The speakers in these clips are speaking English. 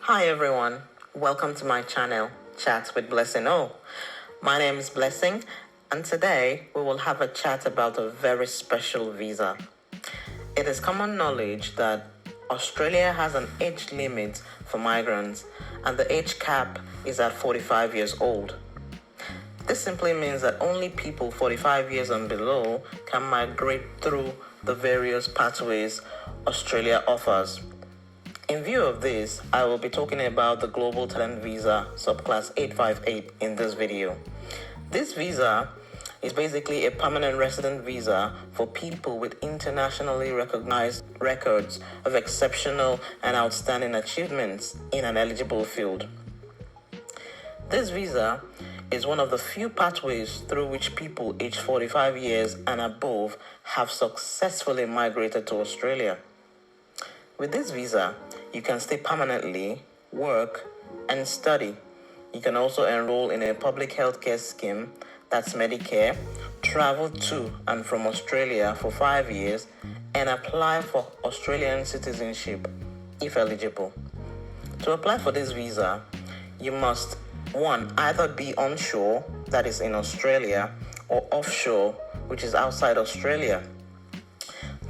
Hi everyone, welcome to my channel, Chats with Blessing O. My name is Blessing, and today we will have a chat about a very special visa. It is common knowledge that Australia has an age limit for migrants, and the age cap is at 45 years old. This simply means that only people 45 years and below can migrate through the various pathways Australia offers. In view of this, I will be talking about the Global Talent Visa Subclass 858 in this video. This visa is basically a permanent resident visa for people with internationally recognized records of exceptional and outstanding achievements in an eligible field. This visa is one of the few pathways through which people aged 45 years and above have successfully migrated to Australia. With this visa, you can stay permanently, work, and study. You can also enroll in a public healthcare scheme, that's Medicare, travel to and from Australia for 5 years, and apply for Australian citizenship if eligible. To apply for this visa, you must, 1, either be onshore, that is in Australia, or offshore, which is outside Australia.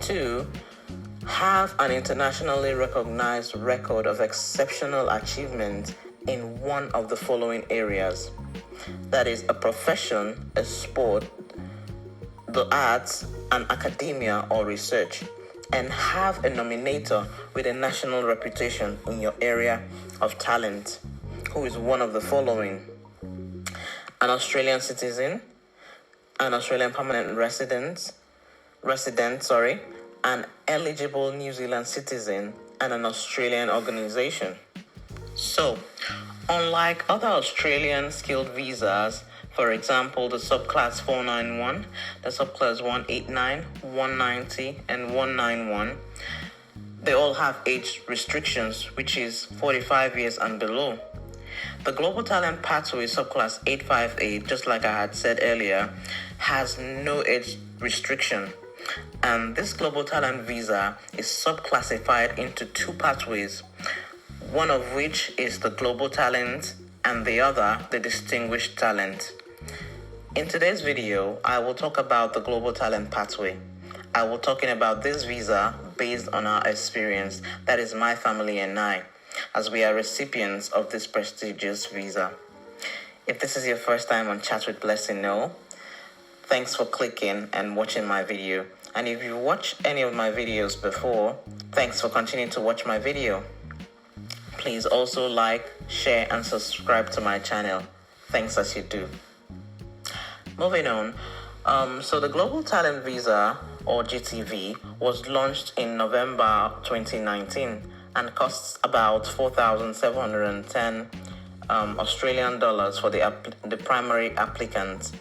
2, have an internationally recognized record of exceptional achievement in one of the following areas. That is a profession, a sport, the arts, and academia or research, and have a nominator with a national reputation in your area of talent, who is one of the following: an Australian citizen, an Australian permanent resident, an eligible New Zealand citizen, and an Australian organization. So, unlike other Australian skilled visas, for example, the subclass 491, the subclass 189, 190, and 191, they all have age restrictions, which is 45 years and below. The Global Talent Pathway subclass 858, just like I had said earlier, has no age restriction. And this Global Talent Visa is subclassified into two pathways, one of which is the Global Talent and the other the Distinguished Talent. In today's video, I will talk about the Global Talent Pathway. I will be talking about this visa based on our experience, that is my family and I, as we are recipients of this prestigious visa. If this is your first time on Chat with Blessing O, thanks for clicking and watching my video. And if you watched any of my videos before, thanks for continuing to watch my video. Please also like, share, and subscribe to my channel. Thanks as you do. Moving on. So the Global Talent Visa, or GTV, was launched in November 2019 and costs about 4,710 Australian dollars for the primary applicant.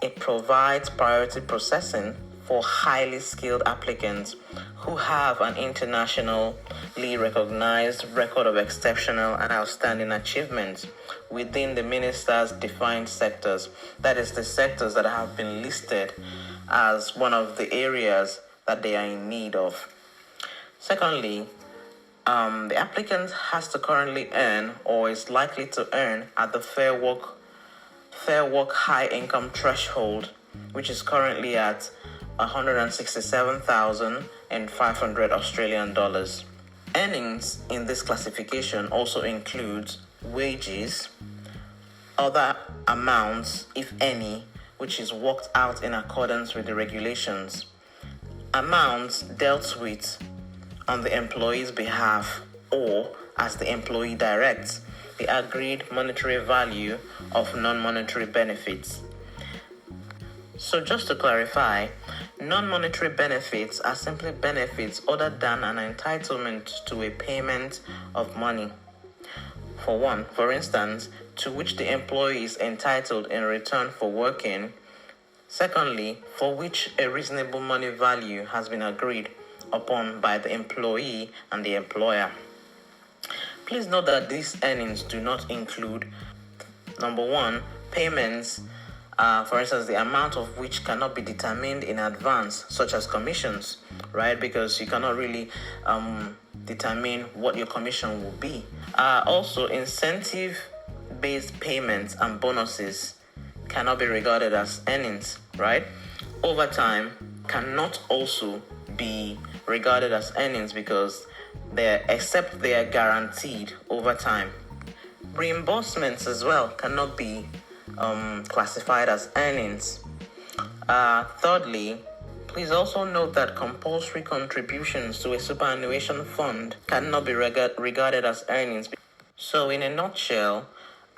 It provides priority processing for highly skilled applicants who have an internationally recognized record of exceptional and outstanding achievements within the minister's defined sectors. That is, the sectors that have been listed as one of the areas that they are in need of. Secondly, the applicant has to currently earn or is likely to earn at the Fair Work high income threshold, which is currently at 167,500 Australian dollars. Earnings in this classification also includes wages, other amounts, if any, which is worked out in accordance with the regulations, amounts dealt with on the employee's behalf or as the employee directs, the agreed monetary value of non-monetary benefits. So just to clarify, non-monetary benefits are simply benefits other than an entitlement to a payment of money. For instance, to which the employee is entitled in return for working. Secondly, for which a reasonable money value has been agreed upon by the employee and the employer. Please note that these earnings do not include, number 1, payments, for instance, the amount of which cannot be determined in advance, such as commissions, right? Because you cannot really determine what your commission will be. Also, incentive-based payments and bonuses cannot be regarded as earnings, right? Overtime cannot also be regarded as earnings because except they are guaranteed over time. Reimbursements as well cannot be classified as earnings. Thirdly, please also note that compulsory contributions to a superannuation fund cannot be regarded as earnings. So in a nutshell,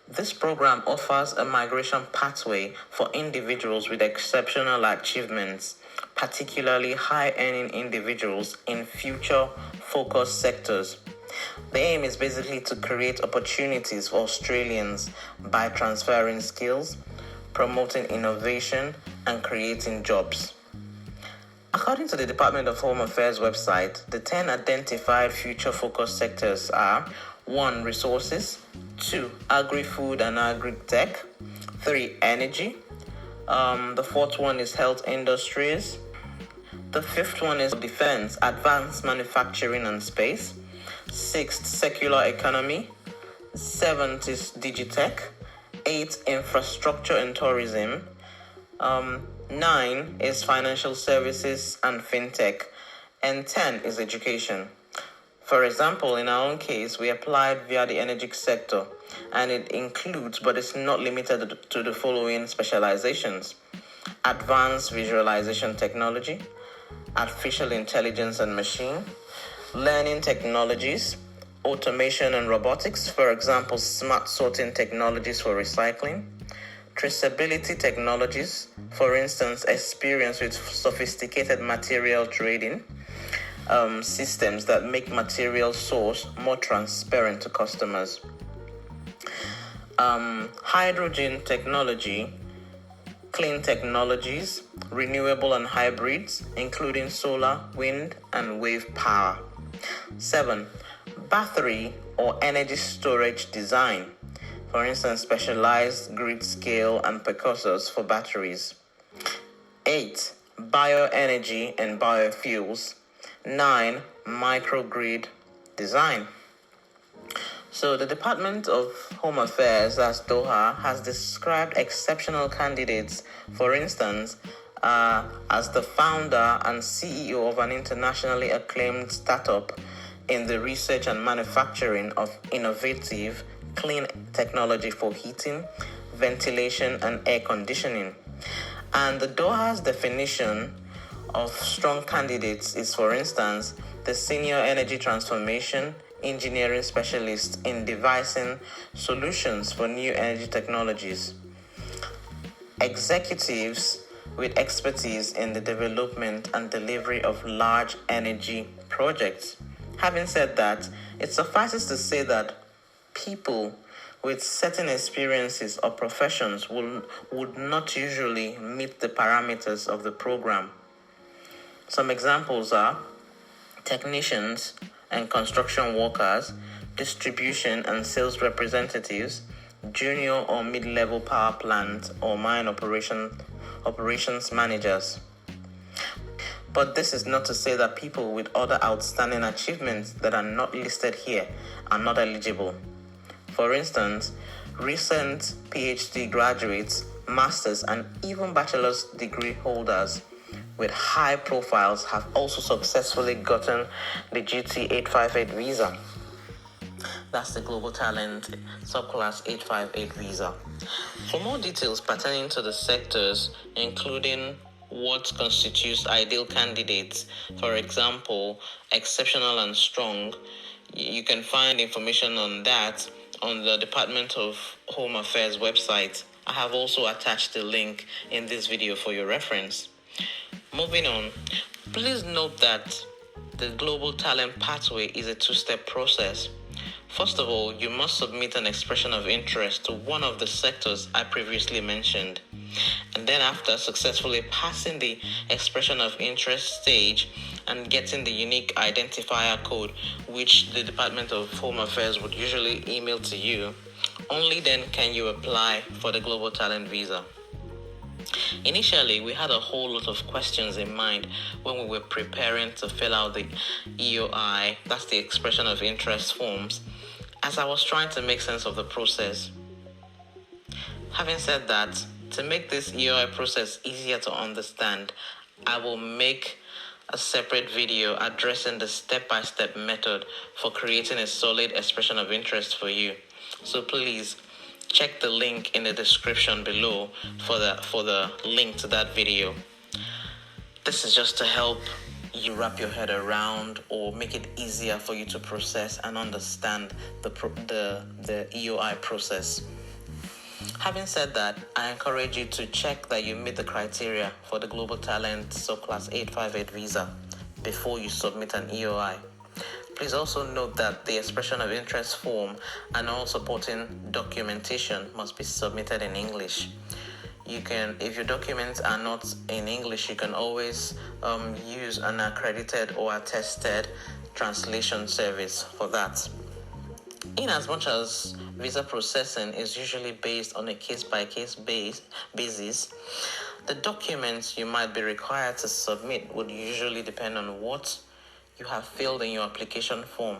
this program offers a migration pathway for individuals with exceptional achievements, particularly high-earning individuals in future-focused sectors. The aim is basically to create opportunities for Australians by transferring skills, promoting innovation, and creating jobs. According to the Department of Home Affairs website, the 10 identified future-focused sectors are 1. Resources, 2. Agri-food and agri-tech, 3. Energy, the fourth one is health industries, the fifth one is defense, advanced manufacturing and space, sixth, circular economy, seventh is digitech, 8 infrastructure and tourism, 9 is financial services and fintech, and 10 is education. For example, in our own case, we applied via the energy sector, and it includes, but is not limited to the following specializations: advanced visualization technology, artificial intelligence and machine learning technologies, automation and robotics, for example, smart sorting technologies for recycling, traceability technologies, for instance, experience with sophisticated material trading, systems that make material source more transparent to customers, hydrogen technology, clean technologies, renewable and hybrids, including solar, wind, and wave power. 7. Battery or energy storage design, for instance, specialized grid scale and precursors for batteries. 8. Bioenergy and biofuels. 9. Microgrid design. So the Department of Home Affairs, as DOHA, has described exceptional candidates, for instance, as the founder and CEO of an internationally acclaimed startup in the research and manufacturing of innovative, clean technology for heating, ventilation, and air conditioning. And the DOHA's definition of strong candidates is, for instance, the senior energy transformation engineering specialist in devising solutions for new energy technologies, executives with expertise in the development and delivery of large energy projects. Having said that, it suffices to say that people with certain experiences or professions would not usually meet the parameters of the program. Some examples are technicians and construction workers, distribution and sales representatives, junior or mid-level power plant or mine operations managers. But this is not to say that people with other outstanding achievements that are not listed here are not eligible. For instance, recent PhD graduates, masters, and even bachelor's degree holders with high profiles have also successfully gotten the GT 858 visa. That's the Global Talent Subclass 858 visa. For more details pertaining to the sectors, including what constitutes ideal candidates, for example, exceptional and strong, you can find information on that on the Department of Home Affairs website. I have also attached a link in this video for your reference. Moving on, please note that the Global Talent Pathway is a two-step process. First of all, you must submit an expression of interest to one of the sectors I previously mentioned. And then after successfully passing the expression of interest stage and getting the unique identifier code, which the Department of Home Affairs would usually email to you, only then can you apply for the Global Talent Visa. Initially, we had a whole lot of questions in mind when we were preparing to fill out the EOI, that's the expression of interest forms, as I was trying to make sense of the process. Having said that, to make this EOI process easier to understand, I will make a separate video addressing the step-by-step method for creating a solid expression of interest for you. So please check the link in the description below for the link to that video. This is just to help you wrap your head around or make it easier for you to process and understand the EOI process. Having said that, I encourage you to check that you meet the criteria for the Global Talent Subclass 858 visa before you submit an EOI. Please also note that the expression of interest form and all supporting documentation must be submitted in English. You can, if your documents are not in English, you can always use an accredited or attested translation service for that. In as much as visa processing is usually based on a case-by-case basis, the documents you might be required to submit would usually depend on what you have filled in your application form.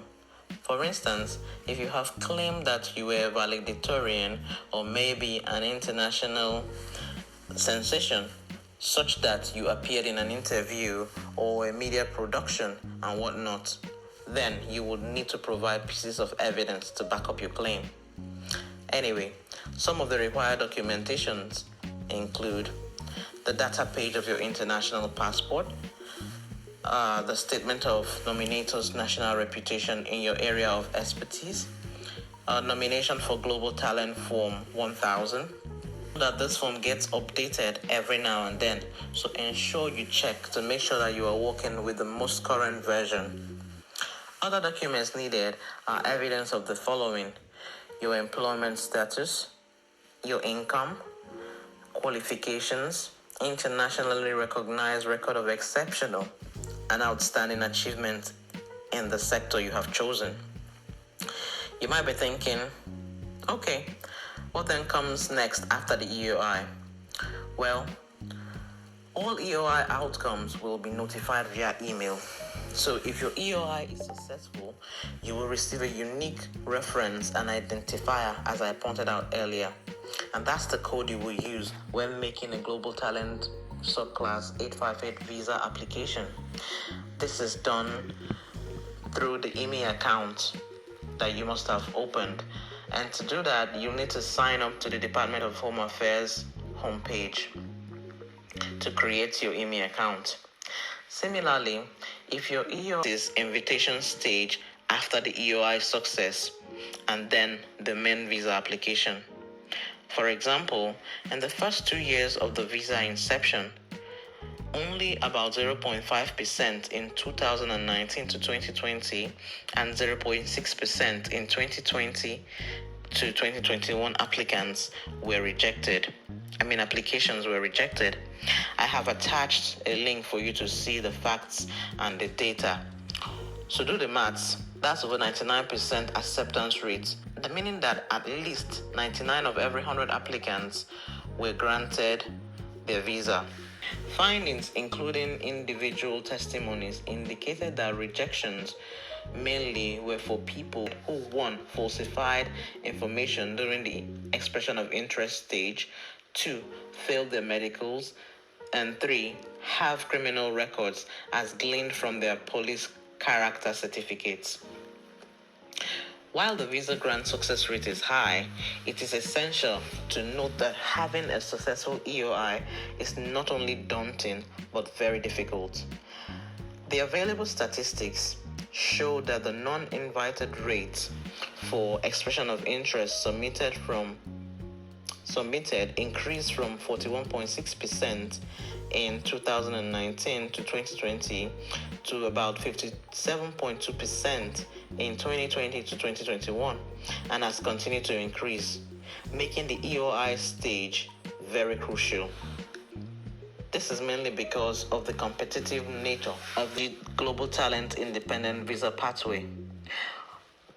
For instance, if you have claimed that you were a valedictorian or maybe an international sensation, such that you appeared in an interview or a media production and whatnot, then you would need to provide pieces of evidence to back up your claim. Anyway, some of the required documentations include the data page of your international passport, the statement of nominator's national reputation in your area of expertise, nomination for Global Talent Form 1000. That this form gets updated every now and then, so ensure you check to make sure that you are working with the most current version. Other documents needed are evidence of the following: your employment status, your income, qualifications, internationally recognized record of exceptional and outstanding achievement in the sector you have chosen. You might be thinking, okay, what then comes next after the EOI? Well, all EOI outcomes will be notified via email. So if your EOI is successful, you will receive a unique reference and identifier, as I pointed out earlier. And that's the code you will use when making a Global Talent Subclass 858 visa application. This is done through the email account that you must have opened. And to do that, you need to sign up to the Department of Home Affairs homepage to create your email account. Similarly, if your EOI is invitation stage after the EOI success and then the main visa application. For example, in the first 2 years of the visa inception, only about 0.5% in 2019 to 2020 and 0.6% in 2020 to 2021 applications were rejected. Applications were rejected. I have attached a link for you to see the facts and the data. So do the maths. That's over 99% acceptance rate. The meaning that at least 99 of every 100 applicants were granted their visa. Findings, including individual testimonies, indicated that rejections mainly were for people who, 1, falsified information during the expression of interest stage, 2, failed their medicals, and 3, have criminal records as gleaned from their police character certificates. While the visa grant success rate is high, it is essential to note that having a successful EOI is not only daunting but very difficult. The available statistics show that the non-invited rate for expression of interest submitted increased from 41.6% in 2019 to 2020 to about 57.2% in 2020 to 2021, and has continued to increase, making the EOI stage very crucial. This is mainly because of the competitive nature of the Global Talent Independent Visa Pathway.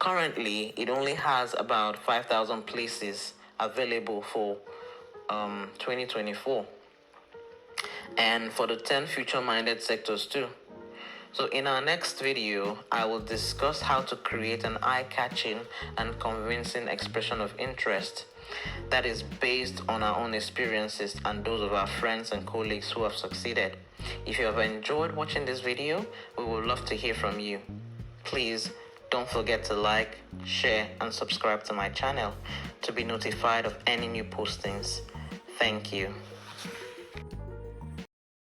Currently, it only has about 5,000 places available for 2024. and for the 10 future-minded sectors too. So in our next video, I will discuss how to create an eye-catching and convincing expression of interest that is based on our own experiences and those of our friends and colleagues who have succeeded. If you have enjoyed watching this video, we would love to hear from you. Please don't forget to like, share, and subscribe to my channel to be notified of any new postings. Thank you.